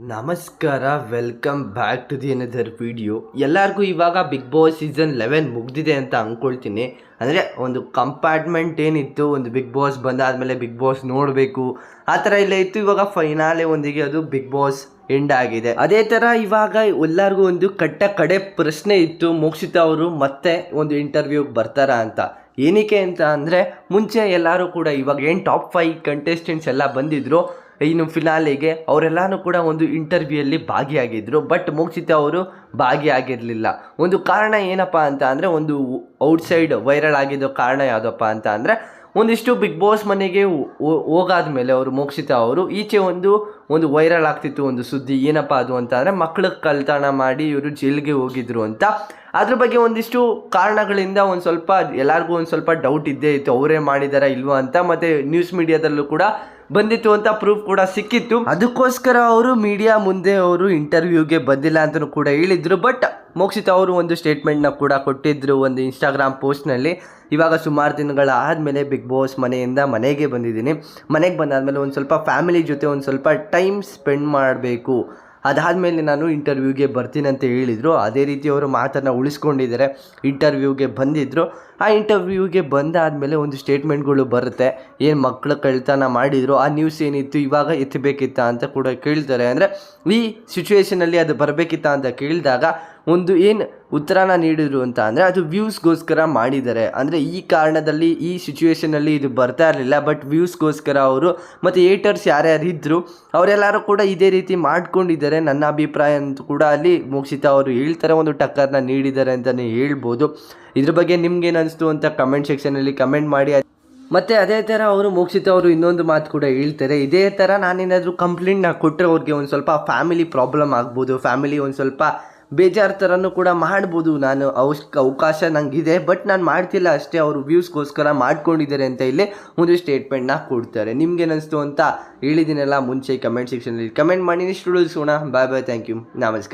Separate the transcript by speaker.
Speaker 1: ನಮಸ್ಕಾರ, welcome back to the another video. ಎಲ್ಲರಿಗೂ ಇವಾಗ ಬಿಗ್ ಬಾಸ್ ಸೀಸನ್ 11 ಮುಗ್ದಿದೆ ಅಂತ ಅಂದ್ಕೊಳ್ತೀನಿ. ಅಂದರೆ ಒಂದು ಕಂಪಾರ್ಟ್ಮೆಂಟ್ ಏನಿತ್ತು, ಒಂದು ಬಿಗ್ ಬಾಸ್ ಬಂದಾದಮೇಲೆ ಬಿಗ್ ಬಾಸ್ ನೋಡಬೇಕು ಆ ಥರ ಎಲ್ಲ ಇತ್ತು. ಇವಾಗ ಫೈನಾಲೆ ಒಂದಿಗೆ ಅದು ಬಿಗ್ ಬಾಸ್ ಎಂಡ್ ಆಗಿದೆ. ಅದೇ ಥರ ಇವಾಗ ಎಲ್ಲರಿಗೂ ಒಂದು ಕಡೆ ಪ್ರಶ್ನೆ ಇತ್ತು, ಮೋಕ್ಷಿತಾ ಅವರು ಮತ್ತೆ ಒಂದು ಇಂಟರ್ವ್ಯೂಗೆ ಬರ್ತಾರಾ ಅಂತ. ಏನಕ್ಕೆ ಅಂತ ಅಂದರೆ, ಮುಂಚೆ ಎಲ್ಲರೂ ಕೂಡ ಇವಾಗ ಏನು ಟಾಪ್ 5 ಕಂಟೆಸ್ಟೆಂಟ್ಸ್ ಎಲ್ಲ ಬಂದಿದ್ರು ಇನ್ನು ಫಿನಾಲೆಗೆ, ಅವರೆಲ್ಲನೂ ಕೂಡ ಒಂದು ಇಂಟರ್ವ್ಯೂಯಲ್ಲಿ ಭಾಗಿಯಾಗಿದ್ದರು. ಬಟ್ ಮೋಕ್ಷಿತಾ ಅವರು ಭಾಗಿಯಾಗಿರಲಿಲ್ಲ. ಒಂದು ಕಾರಣ ಏನಪ್ಪ ಅಂತ ಅಂದರೆ, ಒಂದು ಔಟ್ಸೈಡ್ ವೈರಲ್ ಆಗಿದ್ದೋ ಕಾರಣ ಯಾವುದಪ್ಪ ಅಂತ ಅಂದರೆ, ಒಂದಿಷ್ಟು ಬಿಗ್ ಬಾಸ್ ಮನೆಗೆ ಹೋಗಾದ ಮೇಲೆ ಅವರು ಮೋಕ್ಷಿತಾ ಅವರು ಈಚೆ ಒಂದು ವೈರಲ್ ಆಗ್ತಿತ್ತು ಒಂದು ಸುದ್ದಿ. ಏನಪ್ಪ ಅದು ಅಂತ ಅಂದರೆ, ಮಕ್ಕಳಿಗೆ ಕಳ್ತನ ಮಾಡಿ ಇವರು ಜೈಲಿಗೆ ಹೋಗಿದ್ರು ಅಂತ. ಅದ್ರ ಬಗ್ಗೆ ಒಂದಿಷ್ಟು ಕಾರಣಗಳಿಂದ ಒಂದು ಸ್ವಲ್ಪ ಎಲ್ಲರಿಗೂ ಒಂದು ಸ್ವಲ್ಪ ಡೌಟ್ ಇದ್ದೇ ಇತ್ತು, ಅವರೇ ಮಾಡಿದಾರಾ ಇಲ್ವಾ ಅಂತ. ಮತ್ತು ನ್ಯೂಸ್ ಮೀಡಿಯಾದಲ್ಲೂ ಕೂಡ ಬಂದಿತ್ತು ಅಂತ ಪ್ರೂಫ್ ಕೂಡ ಸಿಕ್ಕಿತ್ತು. ಅದಕ್ಕೋಸ್ಕರ ಅವರು ಮೀಡಿಯಾ ಮುಂದೆ ಅವರು ಇಂಟರ್ವ್ಯೂಗೆ ಬಂದಿಲ್ಲ ಅಂತಲೂ ಕೂಡ ಹೇಳಿದರು. ಬಟ್ ಮೋಕ್ಷಿತಾ ಅವರು ಒಂದು ಸ್ಟೇಟ್ಮೆಂಟ್ನ ಕೂಡ ಕೊಟ್ಟಿದ್ದರು ಒಂದು ಇನ್ಸ್ಟಾಗ್ರಾಮ್ ಪೋಸ್ಟ್ನಲ್ಲಿ. ಇವಾಗ ಸುಮಾರು ದಿನಗಳ ಆದಮೇಲೆ ಬಿಗ್ ಬಾಸ್ ಮನೆಯಿಂದ ಮನೆಗೆ ಬಂದಿದ್ದೀನಿ. ಮನೆಗೆ ಬಂದಾದಮೇಲೆ ಒಂದು ಸ್ವಲ್ಪ ಫ್ಯಾಮಿಲಿ ಜೊತೆ ಒಂದು ಸ್ವಲ್ಪ ಟೈಮ್ ಸ್ಪೆಂಡ್ ಮಾಡಬೇಕು, ಅದಾದಮೇಲೆ ನಾನು ಇಂಟರ್ವ್ಯೂಗೆ ಬರ್ತೀನಿ ಅಂತ ಹೇಳಿದರು. ಅದೇ ರೀತಿ ಅವರು ಮಾತನ್ನು ಉಳಿಸ್ಕೊಂಡಿದ್ದಾರೆ. ಇಂಟರ್ವ್ಯೂಗೆ ಬಂದಿದ್ದರು. ಆ ಇಂಟರ್ವ್ಯೂಗೆ ಬಂದಾದಮೇಲೆ ಒಂದು ಸ್ಟೇಟ್ಮೆಂಟ್ಗಳು ಬರುತ್ತೆ. ಏನು ಮಕ್ಕಳು ಕಳ್ತನ ಮಾಡಿದರು, ಆ ನ್ಯೂಸ್ ಏನಿತ್ತು ಇವಾಗ ಎತ್ತಬೇಕಿತ್ತ ಅಂತ ಕೂಡ ಕೇಳ್ತಾರೆ. ಅಂದರೆ ಈ ಸಿಚುವೇಷನಲ್ಲಿ ಅದು ಬರಬೇಕಿತ್ತ ಅಂತ ಕೇಳಿದಾಗ ಒಂದು ಏನು ಉತ್ತರನ ನೀಡಿದ್ರು ಅಂತ ಅಂದರೆ, ಅದು ವ್ಯೂಸ್ಗೋಸ್ಕರ ಮಾಡಿದ್ದಾರೆ. ಅಂದರೆ ಈ ಕಾರಣದಲ್ಲಿ ಈ ಸಿಚುವೇಷನಲ್ಲಿ ಇದು ಬರ್ತಾ ಇರಲಿಲ್ಲ, ಬಟ್ ವ್ಯೂಸ್ಗೋಸ್ಕರ ಅವರು ಮತ್ತು ಏಟರ್ಸ್ ಯಾರ್ಯಾರು ಇದ್ದರು ಅವರೆಲ್ಲರೂ ಕೂಡ ಇದೇ ರೀತಿ ಮಾಡ್ಕೊಂಡಿದ್ದಾರೆ ನನ್ನ ಅಭಿಪ್ರಾಯ ಅಂತ ಕೂಡ ಅಲ್ಲಿ ಮೋಕ್ಷಿತಾ ಅವರು ಹೇಳ್ತಾರೆ. ಒಂದು ಟಕ್ಕರ್ನ ನೀಡಿದ್ದಾರೆ ಅಂತಲೇ ಹೇಳ್ಬೋದು. ಇದ್ರ ಬಗ್ಗೆ ನಿಮ್ಗೇನು ಅನಿಸ್ತು ಅಂತ ಕಮೆಂಟ್ ಸೆಕ್ಷನಲ್ಲಿ ಕಮೆಂಟ್ ಮಾಡಿ. ಮತ್ತು ಅದೇ ಥರ ಅವರು ಮೋಕ್ಷಿತಾ ಅವರು ಇನ್ನೊಂದು ಮಾತು ಕೂಡ ಹೇಳ್ತಾರೆ, ಇದೇ ಥರ ನಾನೇನಾದರೂ ಕಂಪ್ಲೇಂಟ್ನ ಕೊಟ್ಟರೆ ಅವ್ರಿಗೆ ಒಂದು ಸ್ವಲ್ಪ ಫ್ಯಾಮಿಲಿ ಪ್ರಾಬ್ಲಮ್ ಆಗ್ಬೋದು, ಫ್ಯಾಮಿಲಿ ಒಂದು ಸ್ವಲ್ಪ ಬೇಜಾರು ಥರನೂ ಕೂಡ ಮಾಡ್ಬೋದು. ನಾನು ಅವಕಾಶ ನನಗಿದೆ, ಬಟ್ ನಾನು ಮಾಡ್ತಿಲ್ಲ ಅಷ್ಟೇ, ಅವರು ವ್ಯೂಸ್ಗೋಸ್ಕರ ಮಾಡ್ಕೊಂಡಿದ್ದಾರೆ ಅಂತ ಇಲ್ಲಿ ಒಂದು ಸ್ಟೇಟ್ಮೆಂಟ್ನ ಕೊಡ್ತಾರೆ. ನಿಮ್ಗೇನು ಅನಿಸ್ತು ಅಂತ ಹೇಳಿದ್ದೀನಲ್ಲ ಮುಂಚೆ ಕಮೆಂಟ್ ಸೆಕ್ಷನಲ್ಲಿ ಕಮೆಂಟ್ ಮಾಡಿ. ನೆಕ್ಸ್ಟ್ ವಿಡಿಯೋಸ್ ಸಿಗೋಣ. ಬಾಯ್ ಬಾಯ್, ಥ್ಯಾಂಕ್ ಯು, ನಮಸ್ಕಾರ.